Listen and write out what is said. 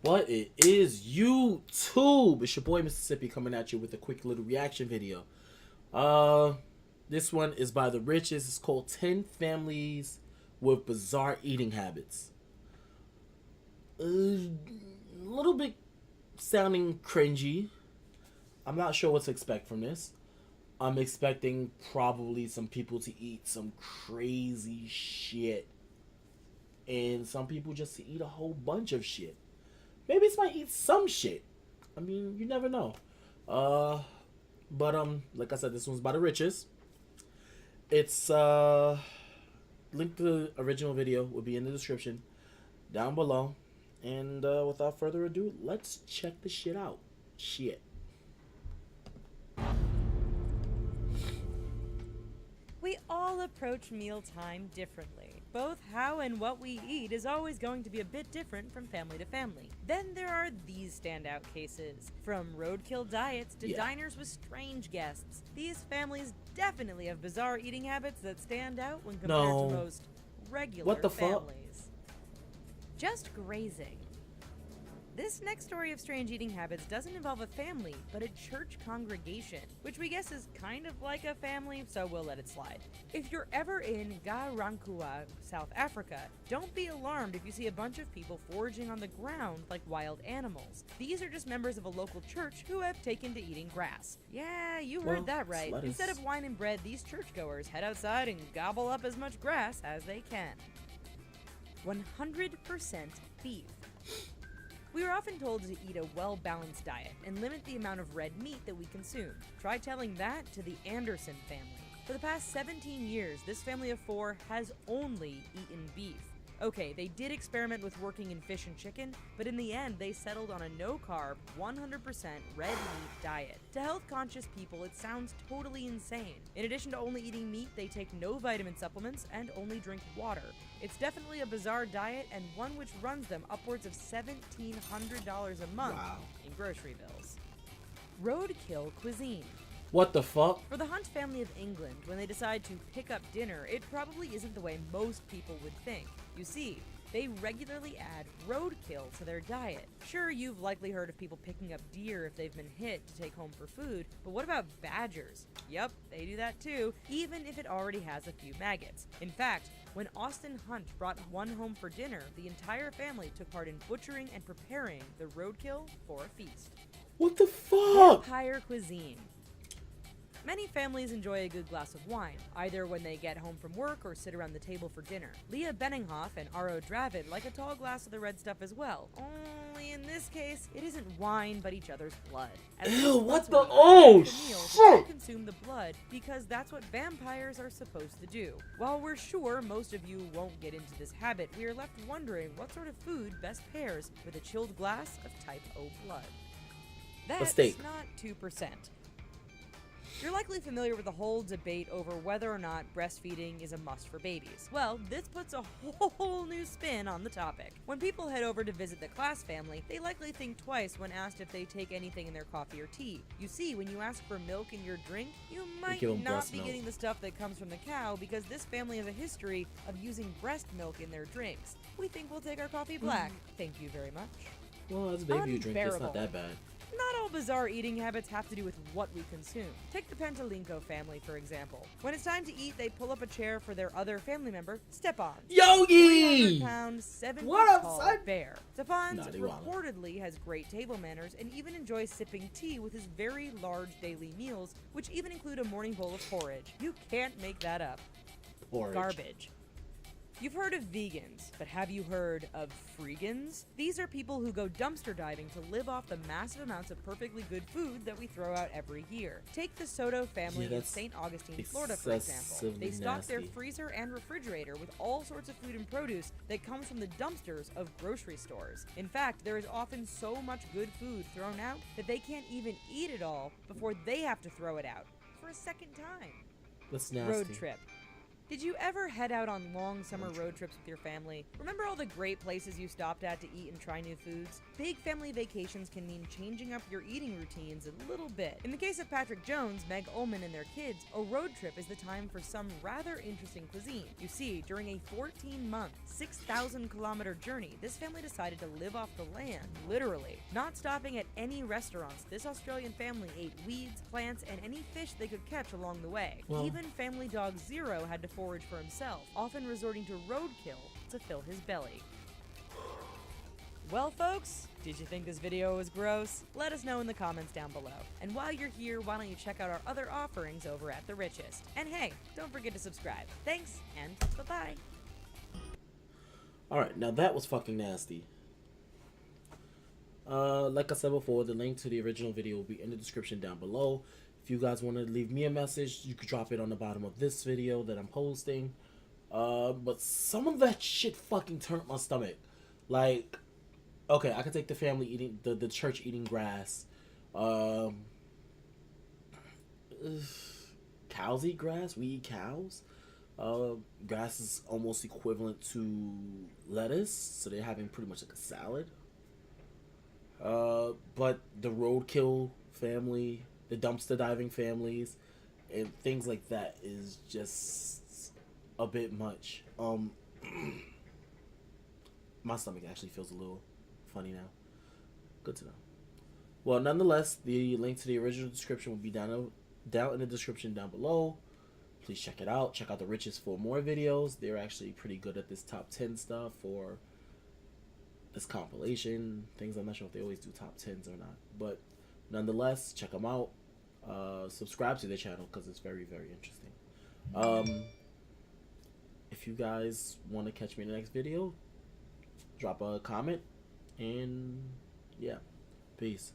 What it is, YouTube? It's your boy Mississippi coming at you with a quick little reaction video. This one is by the Riches. It's called 10 Families with Bizarre Eating Habits. A little bit sounding cringy. I'm not sure what to expect from this. I'm expecting probably some people to eat some crazy shit. And some people just to eat a whole bunch of shit. Maybe it's might eat some shit. I mean, you never know. But like I said, this one's by the Riches. It's link to the original video will be in the description down below. And without further ado, let's check the shit out. Shit. We all approach mealtime differently. Both how and what we eat is always going to be a bit different from family to family. Then there are these standout cases. From roadkill diets to diners with strange guests. These families definitely have bizarre eating habits that stand out when compared to most regular families. Just grazing. This next story of strange eating habits doesn't involve a family, but a church congregation, which we guess is kind of like a family, so we'll let it slide. If you're ever in Ga-Rankua, South Africa, don't be alarmed if you see a bunch of people foraging on the ground like wild animals. These are just members of a local church who have taken to eeating grass. Yeah, you heard that right. Instead of wine and bread, these churchgoers head outside and gobble up as much grass as they can. 100% beef. We are often told to eat a well-balanced diet and limit the amount of red meat that we consume. Try telling that to the Anderson family. For the past 17 years, this family of 4 has only eaten beef. Okay, they did experiment with working in fish and chicken, but in the end, they settled on a no-carb, 100% red meat diet. To health-conscious people, it sounds totally insane. In addition to only eating meat, they take no vitamin supplements and only drink water. It's definitely a bizarre diet and one which runs them upwards of $1,700 a month in grocery bills. Roadkill cuisine. What the fuck? For the Hunt family of England, when they decide to pick up dinner, it probably isn't the way most people would think. You see, they regularly add roadkill to their diet. Sure, you've likely heard of people picking up deer if they've been hit to take home for food, but what about badgers? Yep, they do that too, even if it already has a few maggots. In fact, when Austin Hunt brought one home for dinner, the entire family took part in butchering and preparing the roadkill for a feast. What the fuck? Vampire cuisine. Many families enjoy a good glass of wine, either when they get home from work or sit around the table for dinner. Leah Benninghoff and Aro Dravid like a tall glass of the red stuff as well. Only in this case, it isn't wine, but each other's blood. Ew, what the? Oh, shit! Consume the blood because that's what vampires are supposed to do. While we're sure most of you won't get into this habit, we are left wondering what sort of food best pairs with a chilled glass of type O blood. That's not 2%. You're likely familiar with the whole debate over whether or not breastfeeding is a must for babies. Well, this puts a whole new spin on the topic. When people head over to visit the Class family, they likely think twice when asked if they take anything in their coffee or tea. You see, when you ask for milk in your drink, you might not be getting the stuff that comes from the cow because this family has a history of using breast milk in their drinks. We think we'll take our coffee black. Thank you very much. Well, as a baby you drink, it's not that bad. Not all bizarre eating habits have to do with what we consume. Take the Pentalinko family, for example. When it's time to eat, they pull up a chair for their other family member, Stepan. Yogi! 300-pound, 7-foot-tall bear. Stepan reportedly has great table manners and even enjoys sipping tea with his very large daily meals, which even include a morning bowl of porridge. You can't make that up. Porridge. Garbage. You've heard of vegans, but have you heard of freegans? These are people who go dumpster diving to live off the massive amounts of perfectly good food that we throw out every year. Take the Soto family in St. Augustine, Florida, for example. They stock their freezer and refrigerator with all sorts of food and produce that comes from the dumpsters of grocery stores. In fact, there is often so much good food thrown out that they can't even eat it all before they have to throw it out for a second time. That's nasty. Road trip. Did you ever head out on long summer road trips with your family? Remember all the great places you stopped at to eat and try new foods? Big family vacations can mean changing up your eating routines a little bit. In the case of Patrick Jones, Meg Ullman, and their kids, a road trip is the time for some rather interesting cuisine. You see, during a 14-month, 6,000-kilometer journey, this family decided to live off the land, literally. Not stopping at any restaurants, this Australian family ate weeds, plants, and any fish they could catch along the way. Well, Even family dog Zero had to forage for himself, often resorting to roadkill to fill his belly. Well, folks, did you think this video was gross? Let us know in the comments down below. And while you're here, why don't you check out our other offerings over at The Richest? And hey, don't forget to subscribe. Thanks, and bye-bye. alright, now that was fucking nasty. Like I said before, the link to the original video will be in the description down below. If you guys want to leave me a message, you could drop it on the bottom of this video that I'm posting. But some of that shit fucking turned my stomach. Like, okay, I could take the family eating, the church eating grass. Cows eat grass. We eat cows. Grass is almost equivalent to lettuce, so they're having pretty much like a salad. But the roadkill family, the dumpster diving families, and things like that is just a bit much. My stomach actually feels a little funny now. Good to know. Well, nonetheless, the link to the original description will be down in the description down below. Please check it out. Check out The Richest for more videos. They're actually pretty good at this top 10 stuff or this compilation things. I'm not sure if they always do top 10s or not, but nonetheless, check them out. Subscribe to their channel because it's very, very interesting. If you guys want to catch me in the next video, drop a comment, and yeah, peace.